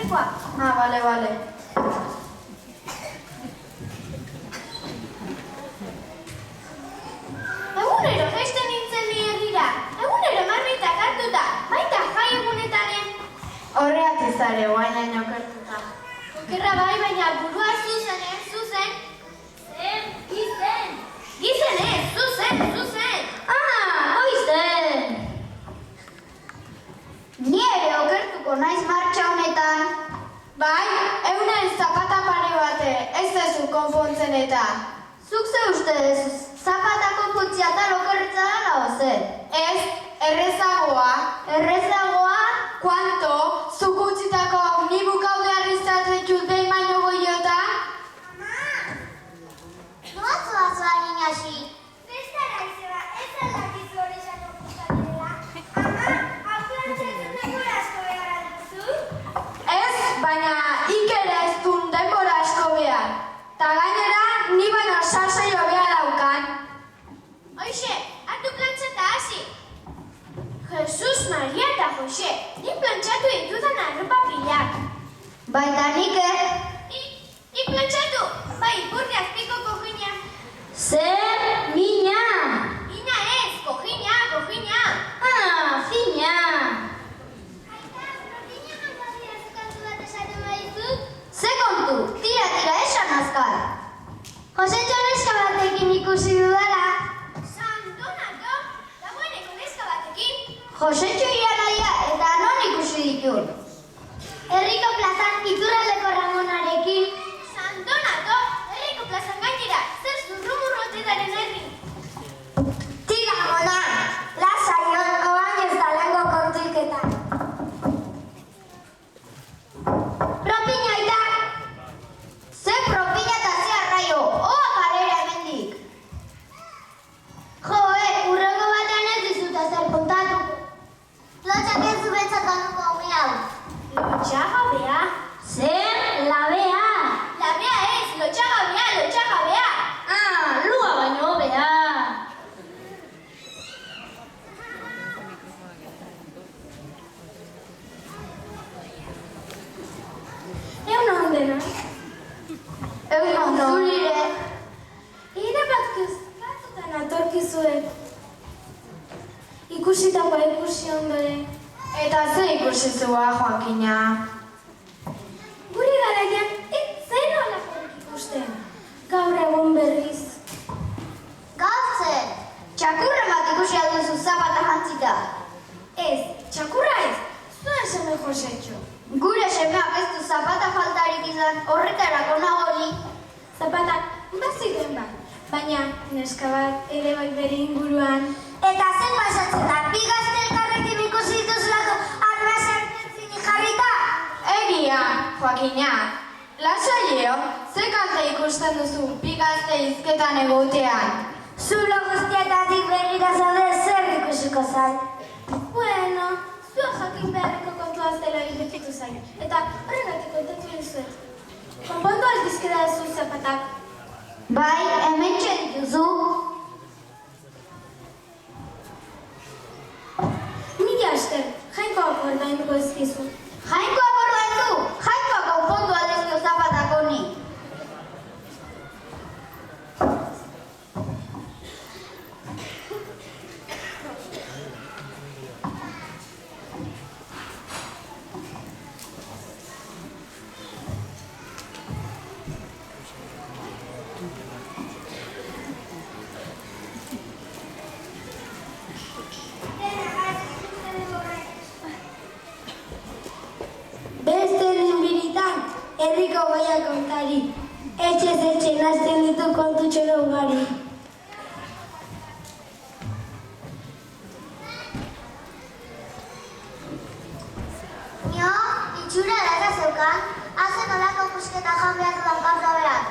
lekuak. Bale. Egunero jaisten nintzen ni herrira. Egunero marmitak hartuta, baita jai egunetaren. Horreak izare, guainaino okertuta. Okerra bai, baina burua zuzen. Gizen ez, zuzen. Goizen! Ni ere okertuko naiz martxa honetan. Bai, eunen zapata pare bate, ez dezu konpontzen eta. Zuk ze uste dezu, zapata konpontzia eta lokerritza dara ozen? Ez, errezagoa. Errezagoa? Kuanto? Zuk utzitako omnibuk hau behar izatzetxut behin baino goiotan? Noa niñasi. Bestara izeba, ez aldakizu hori xako puzatirela. Hau plantzatun asko behar duzu? Ez, baina ikere ez duen denbora asko behar. Ta gainera, ni baino sasoi hobea daukan. Hoxe, hartu plantzata hasi. Jesus Maria eta Jose, ni plantzatu ditudan arropa pilak. Baita nik Ik plantzatu, bai, burri azpiko kojina. Zer, mina! Ina ez, kojina. Fina! Aita, kojina mangadira zukantu bat esaten badizut? Ze kontu, tira esan azkar. Jose neska batekin ikusi dudala. Santonato, dagoeneko neska batekin. Josetxo iranaia eta non ikusi ditun. Herriko plazan Iturraldeko Ramonarekin. Santonato, herriko plazan gainera, zer zurrumurrotetaren herri. Tira, mona! Lasaion, oain ez da lengo kontuiketan. Propina aita! Ze propina eta ze arraio, oa kalera hemendik. Urrengo batean ez dizuta zer kontatuko. Lotxak ez du bentsatanuko hau hau. Lotxagabea? Zer, labea! Labea ez, lotxagabea. Lua baino hobea. Egun hon dena. Egun ondo. Zurire. Ira bat kezkatutan atorkizuet. Ikusitakoa ikusi ondoren. Eta ze ikusi zua, Joakina? Gure garaian, ez zen olakorik ikusten. Gaur egun berriz. Gautzen! Txakurra bat ikusi alduzu zapata jantzita. Ez, txakurra ez, zuen seme Josetxo. Gure semeak ez du zapata faltarik izan, horretarako nagoli. Zapatak baziten bat, baina neska bat ere bai bere inguruan. Eta zen pasatzen da, bi gazte elkarrekin ikusi dituzulako arma sartzen jarrita? Egia, Joakina. Lasaio, ze kalte ikusten duzu bi gazte hizketan egotean? Zulo guztietatik berrira zaude zer ikusiko zait. Bueno, zua jakin beharreko kontua zela irretitu zain. Eta horregatik kontatu dizuet. Konpontu aldizkera zu zapatak. Bai, hemen dituzu. Mila esker, jainkoak ordainduko ezkizu. Jainkoak ordaindu, jainkoak konpontu aldizkio zapatak honi. Beste linbiritan, herriko goia kontari. Etxez etxe nazten ditu kontu txoro ugari. Nio, itxura dara zeukan, hazen olako pusketa jan behar dudan gauza berak.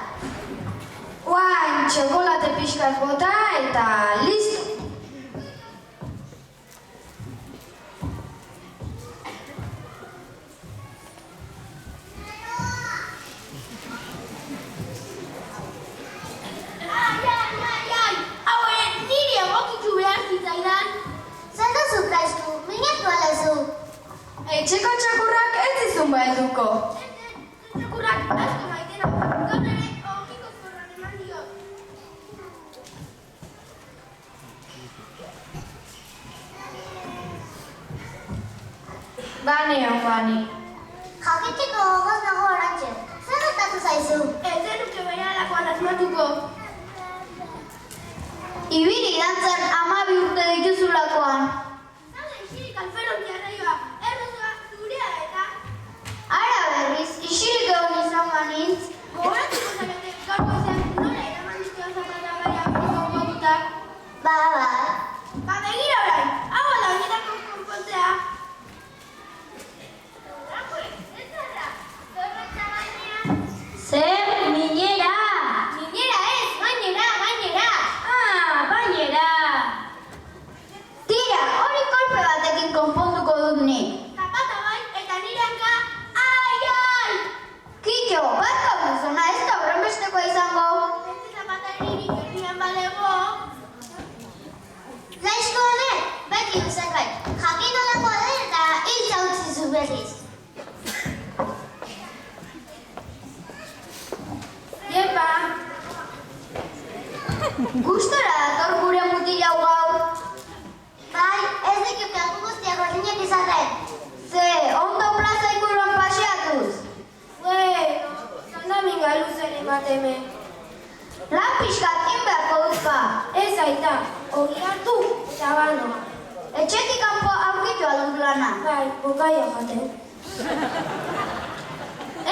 Guain, txokolate pixkat bota eta listo. Etxeko txakurrak ez dizun bahelduko. Txakurrak asko maite nau. Gaur ere okiko zorran eman diot. Bani. Jakiteko gogoz nago orantxe. Zer gertatu zaizu? Ez zenuke berehalakoan asmatuko. Ibili dantzan 12 urte dituzulakoan. Zaude isilik alferon jarraioa. Errezua zurea eta... Ara berriz, isilik egon izan banintz. Gogoratuko zarete gaurko ezean nola eraman dizkio zapata bere afriko godutak. Ba. Ba begira orain, hau da oinetako konpontzea. Zer, minera! Minera ez, gainera! Bainera! Tira, hori kolpe batekin konponduko dut nik. Zapata bai, eta nire hanka, ai! Kitxo, barka guzona, ez da horrenbestekoa izango. Beste zapataririk erdian balego. Laizko honek, beti du zerbait. Jakin nolakoa den eta hiltza utzi zu berriz. Iepa! Gustora dator gure mutila hau gaur. Bai, ez dikit algu guztiak ordinak izaten. Ze, ondo plaza inguruan paseatuz. Bueno, zandaminga luzen emateme. Lan pixkat inberko duzpa. Ez aita, hori hartu eta bano. Etxetik kanpo aurkitu adut lana. Bai, bokaia jaten.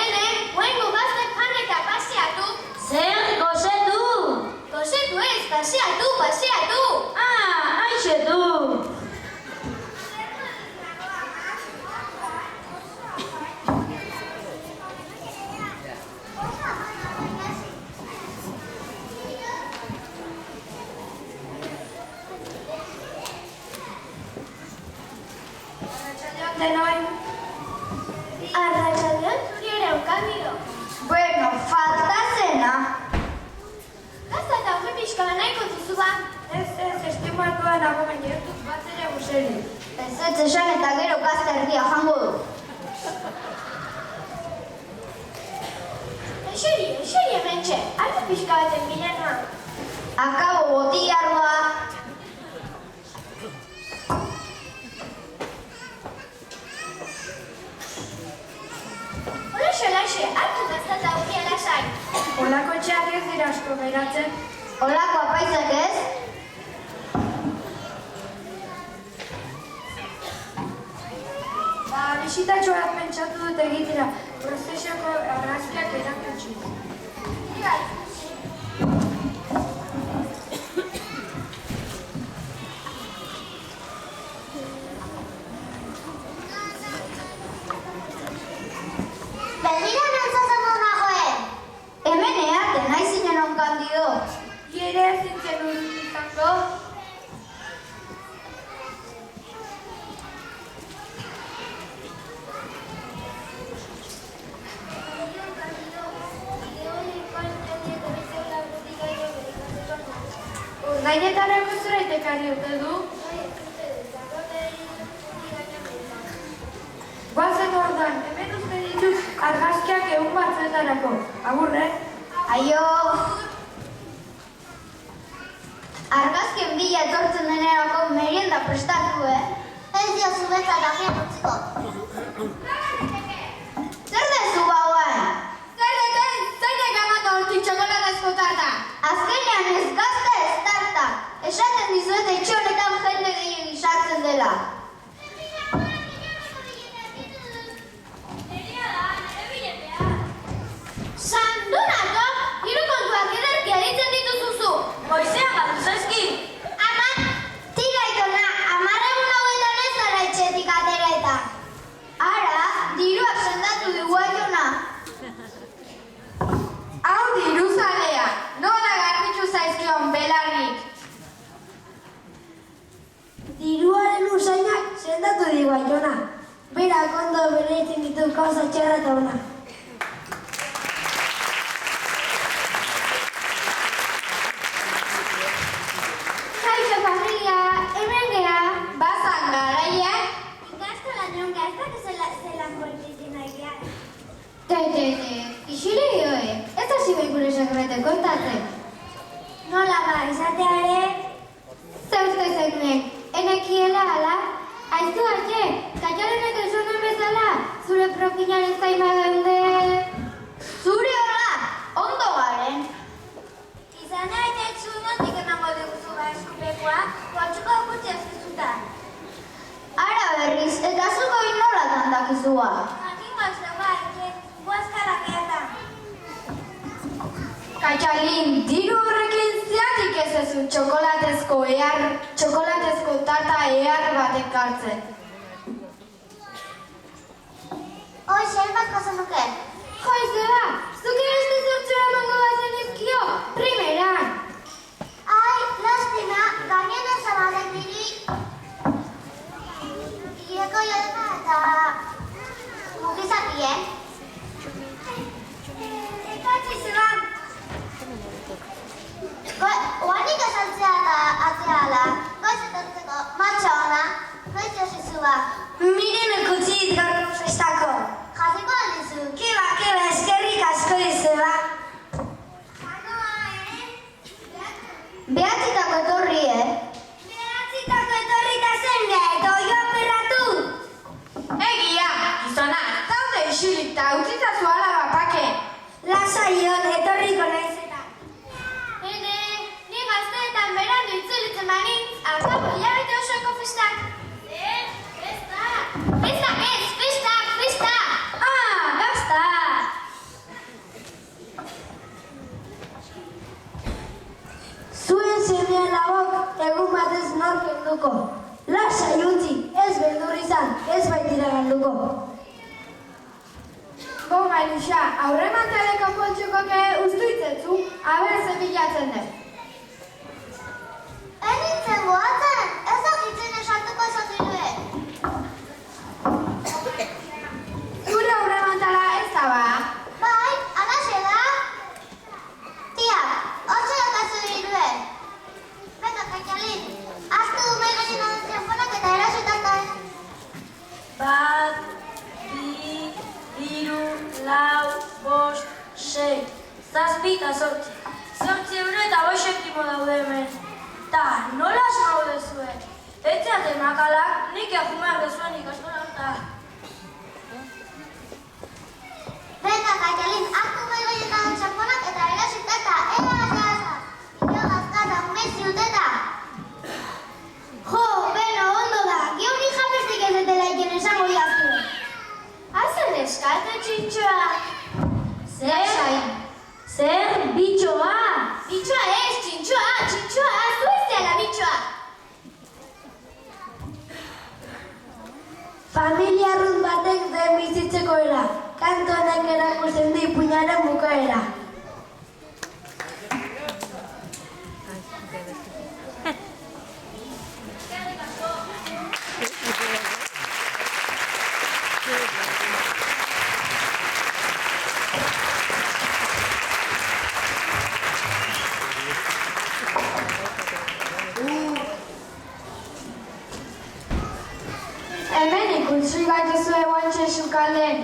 Ene, guengo gaztek jan eta paseatu. Zer, gozetu. Gozetu ez, paseatu! Aixe du. Arratxaldeon denoi. Arratxaldeon zuri ere ukandido. Bueno, falta zena. Gazta eta ume pixka nahiko duzu ba. Ez, estimuatua nago baina ez dut bat ere guseri. Ez esan eta gero gazta erdia jango du. Eseri hementxe, hartu pixka baten bilena. Akabo botiarroa. Olaxe, hartu gazta eta ukia lasai. Olako etxeak ez dira asko geratzen. Olako apaizak ez? Ba, bisitatxo bat pentsatu dut egitera, prozesioko argazkiak erakutsi. Begira nantzatzen du nagoen. Hemen eate, nahi zinen onkandido. Ere zintzen urut izango. Gainetarako zerbait ote du? Guazen ordan, hemen uste ditut argazkiak egun batzuetarako. Agur, Aio! Argazkien bila etortzen denerako merienda prestatu, Ez dio zubetzat agian utziko. Zer dezu bauan? Zainek amata hortik txokolatazko tarta. Azkenean ez gazta ez tarta. Esaten dizuet etxe honetan jende gehien sartzen dela. Sandonato, hiru kontuak ederki aditzen dituzuzu. Goizean bat zaizki. Aman, tira itona, 10 egun hauetan ez zara etxetik atera eta. Ara, diruak sendatu dugu aiona. Hau diruzalea, nola garbitzu zaizkion belarrik. Diruaren usainak sendatu digu aiona. Berak ondo bereitzen ditu gauza txarra eta ona. Kaixo familia, hemen gea. Bazan garaia. Ikastola nion gaztak ezela dute kontatzen. Nola ba, izatea ere? Ze uste zenuen, enekiela ala? Aizu arte, Kaialenek esan bezala, zure profilaren zaima geunde... Zure hola, ondo garen. Izan hainetzu notik emango diguzu ba eskupekoa, guatxuko gutxi ezkizuta. Ara berriz, eta zuko nola dandakizua. Jakingo ez dugu haike, guazkarak eatan. Kaitxalin, diru horrekin zeatik ez ezu txokolatezko tarta ehar bat ekartzen. Hoxe, enbazko zenuke. Joizela, zuke beste zortzura emango bazen ezkio, primeran. Ai, lastima, gainen ez abalen dirik. Ieko jodena eta mugizakien. Ekatzi zeban. Oanik esaltzea eta atzea ala, goiz etortzeko, matxa ona, goiz josizua. Miren ikutzit gaur festako. Jasiko aldizu. Keba, eskerrik asko izeba. Behatzitako etorri, Behatzitako etorrita zen beha, eta oio aperratu. Egia, gizona, zaude isilik eta utzitzazu alaba pake. Lasaion, etorriko naiz eta. Ene, ni gazteetan berandu itzulitzen banitz, akabo hilabete osoko festak. Festak ez, festak! Ah, gazta! Zuen semea labok egun batez nork enduko. Lasai utzi, ez beldur izan, ez baitira galduko. Bo, Marixa, aurremantaleko poltsukoke ustuitzetzu, aber zebilatzen den. Enintzen goatzen, ez dakitzen esartuko esatilue. Zure aurremantala ez da ba? Bai, alaxe da. Tia, hortxe dakazu dirue. Venga, Kaitxalin, aztu du mai gainen adun txamponak eta erasutazten. Bat, bi, hiru, lau, bost, sei, zazpi eta zortzi. 8 euro eta 5 septimo daude hemen. Ta, nola asmaude zuen? Etxeate makalak, nik ejumeak dezuen ikastola eta... Venga, Kaitxalin, aztu mai gainen adun txamponak eta erasutazten. Eza! Ino gazkata, mezi uteta. Jo, beno, ondo da, gioni japestik ez detela iken esango jaztu. Hazen eskate txintxoa. Zer, bitxoa? Bitxoa ez, txintxoa, zu ez dela bitxoa. Familia arrunt batek den bizitzeko era. Kanto honek erakusten di puñaren bukaera. Hemen ikutsi gaituzu eguantxe sukalden.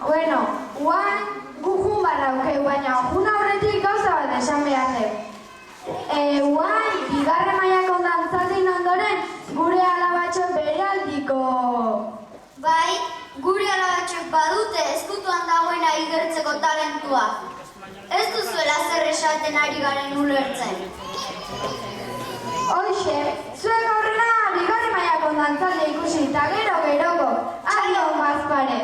Bueno, guan gujun barraukeu, baina jun aurretik gauza bat esan behar deu. Guan, bigarren mailako dantzatin ondoren, gure alabatxo beraldiko. Bai, gure alabatxoek badute ezkutuan dagoena igertzeko talentua. Ez duzuela zer esaten ari garen ulertzen. Hoxe, zuek aurrena bigarren mailako dantzalde ikusi eta geroko. Txalo, Gaspare.